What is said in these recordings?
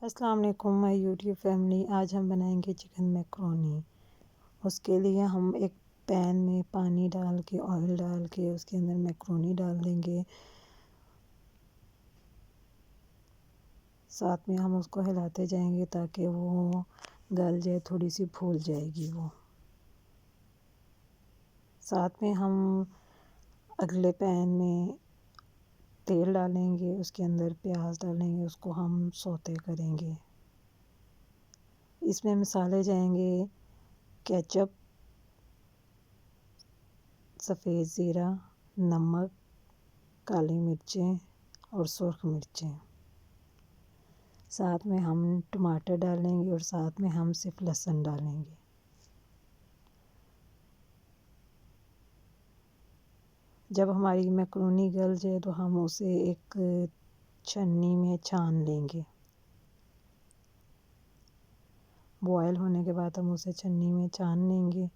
अस्सलाम वालेकुम my YouTube family. आज हम बनाएंगे चिकन मैक्रोनी। उसके लिए हम एक पैन में पानी डाल के ऑयल डाल के उसके अंदर मैक्रोनी डाल देंगे। साथ में हम उसको हिलाते जाएंगे ताकि वो गल जाए, थोड़ी सी फूल जाएगी वो। साथ में हम अगले पैन में तेल डालेंगे, उसके अंदर प्याज डालेंगे, उसको हम सौते करेंगे। इसमें मसाले जाएंगे केचप, सफ़ेद ज़ीरा, नमक, काली मिर्चें और सुर्ख मिर्चें। साथ में हम टमाटर डालेंगे और साथ में हम सिर्फ लहसुन डालेंगे। जब हमारी मैक्रोनी गल जाए तो हम उसे एक छन्नी में छान लेंगे। बॉयल होने के बाद हम उसे छन्नी में छान लेंगे।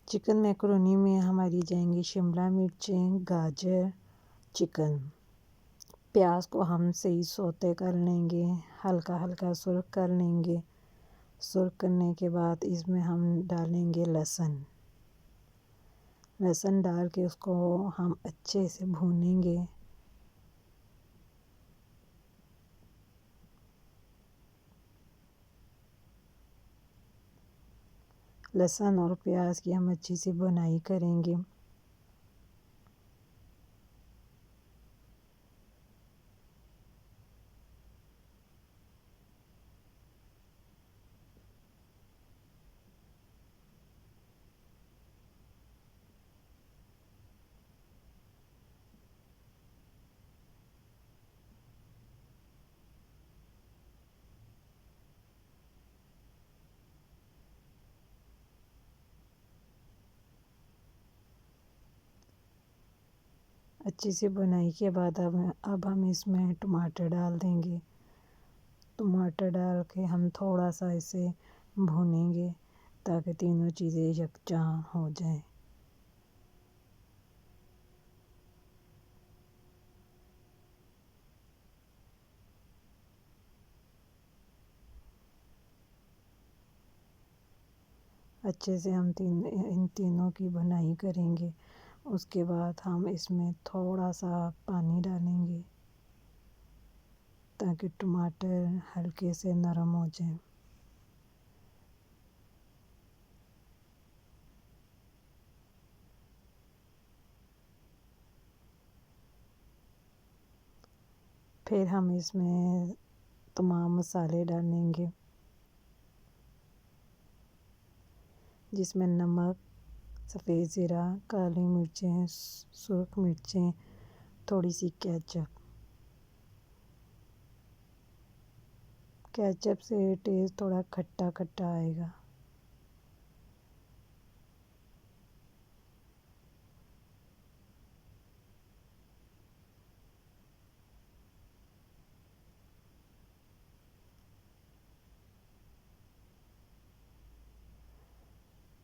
चिकन मैक्रोनी में हमारी जाएंगी शिमला मिर्चें, गाजर, चिकन। प्याज को हम सही सौते कर लेंगे, हल्का हल्का सुर्ख कर लेंगे। सुर्ख करने के बाद इसमें हम डालेंगे लहसुन। लहसुन डाल के उसको हम अच्छे से भूनेंगे। लहसुन और प्याज की हम अच्छी सी भुनाई करेंगे। अच्छी सी बुनाई के बाद अब हम इसमें टमाटर डाल देंगे। टमाटर डाल के हम थोड़ा सा इसे भूनेंगे ताकि तीनों चीज़ें यकजा हो जाएं। अच्छे से हम इन तीनों की भुनाई करेंगे। उसके बाद हम इसमें थोड़ा सा पानी डालेंगे ताकि टमाटर हल्के से नरम हो जाए। फिर हम इसमें तमाम मसाले डालेंगे, जिसमें नमक, सफ़ेद ज़ीरा, काली मिर्चें, सुर्ख मिर्चें, थोड़ी सी केचप। केचप से टेस्ट थोड़ा खट्टा खट्टा आएगा।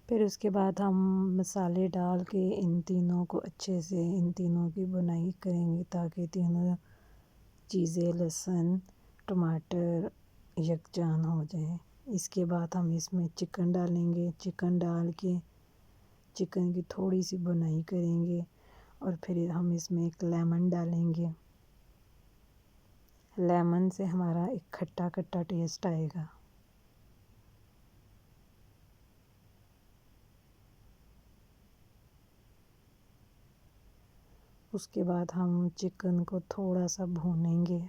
फिर उसके बाद हम मसाले डाल के इन तीनों को अच्छे से इन तीनों की बुनाई करेंगे ताकि तीनों चीज़ें लहसुन, टमाटर यकजान हो जाए। इसके बाद हम इसमें चिकन डालेंगे। चिकन डाल के चिकन की थोड़ी सी बुनाई करेंगे और फिर हम इसमें एक लेमन डालेंगे। लेमन से हमारा एक खट्टा खट्टा टेस्ट आएगा। उसके बाद हम चिकन को थोड़ा सा भूनेंगे।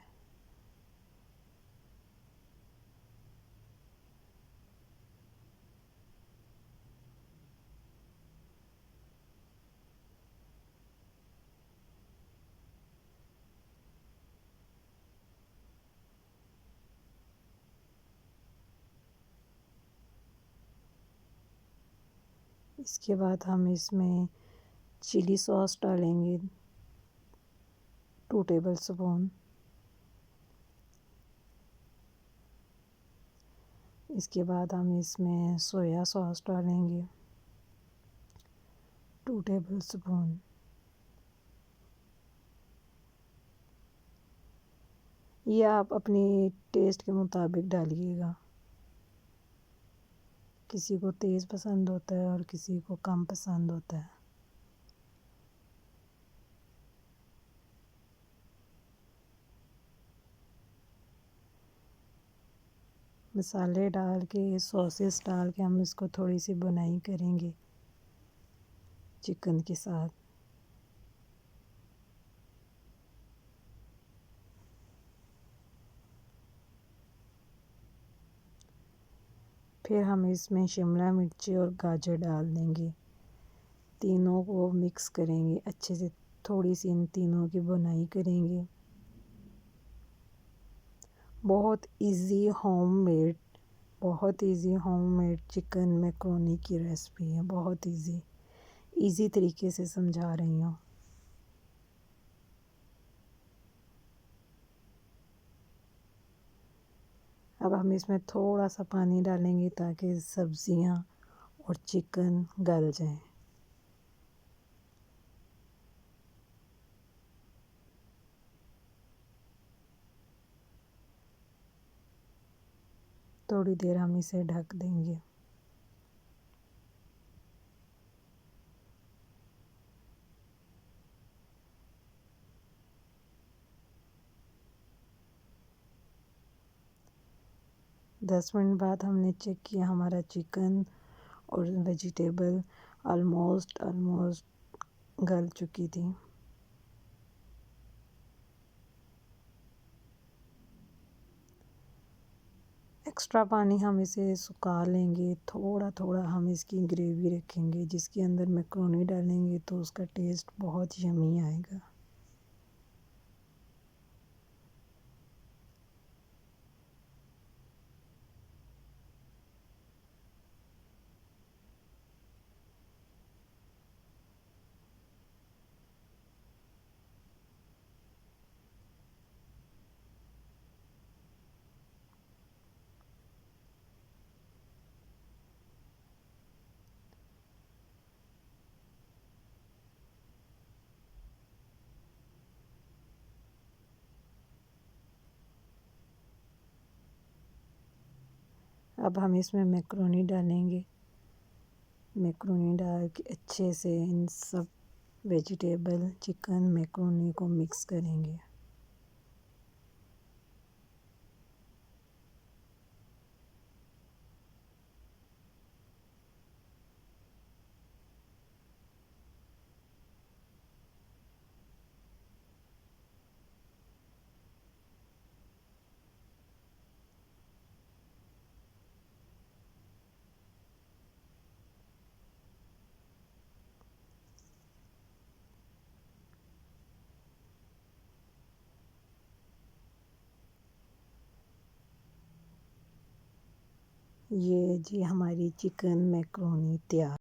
इसके बाद हम इसमें चिली सॉस डालेंगे 2 टेबल स्पून। इसके बाद हम इसमें सोया सॉस डालेंगे 2 टेबल स्पून। ये आप अपनी टेस्ट के मुताबिक डालिएगा। किसी को तेज़ पसंद होता है और किसी को कम पसंद होता है। मसाले डाल के, सॉसेस डाल के हम इसको थोड़ी सी बुनाई करेंगे चिकन के साथ। फिर हम इसमें शिमला मिर्ची और गाजर डाल देंगे। तीनों को मिक्स करेंगे अच्छे से, थोड़ी सी इन तीनों की बुनाई करेंगे। बहुत इजी होममेड चिकन मैक्रोनी की रेसिपी है। बहुत इजी तरीके से समझा रही हूँ। अब हम इसमें थोड़ा सा पानी डालेंगे ताकि सब्जियाँ और चिकन गल जाएं। थोड़ी देर हम इसे ढक देंगे। दस मिनट बाद हमने चेक किया, हमारा चिकन और वेजिटेबल ऑलमोस्ट गल चुकी थी। एक्स्ट्रा पानी हम इसे सुखा लेंगे। थोड़ा थोड़ा हम इसकी ग्रेवी रखेंगे, जिसके अंदर मैक्रोनी डालेंगे तो उसका टेस्ट बहुत यमी आएगा। अब हम इसमें मैक्रोनी डालेंगे। मैक्रोनी डाल के अच्छे से इन सब वेजिटेबल, चिकन, मैक्रोनी को मिक्स करेंगे। ये जी हमारी चिकन मैक्रोनी तैयार।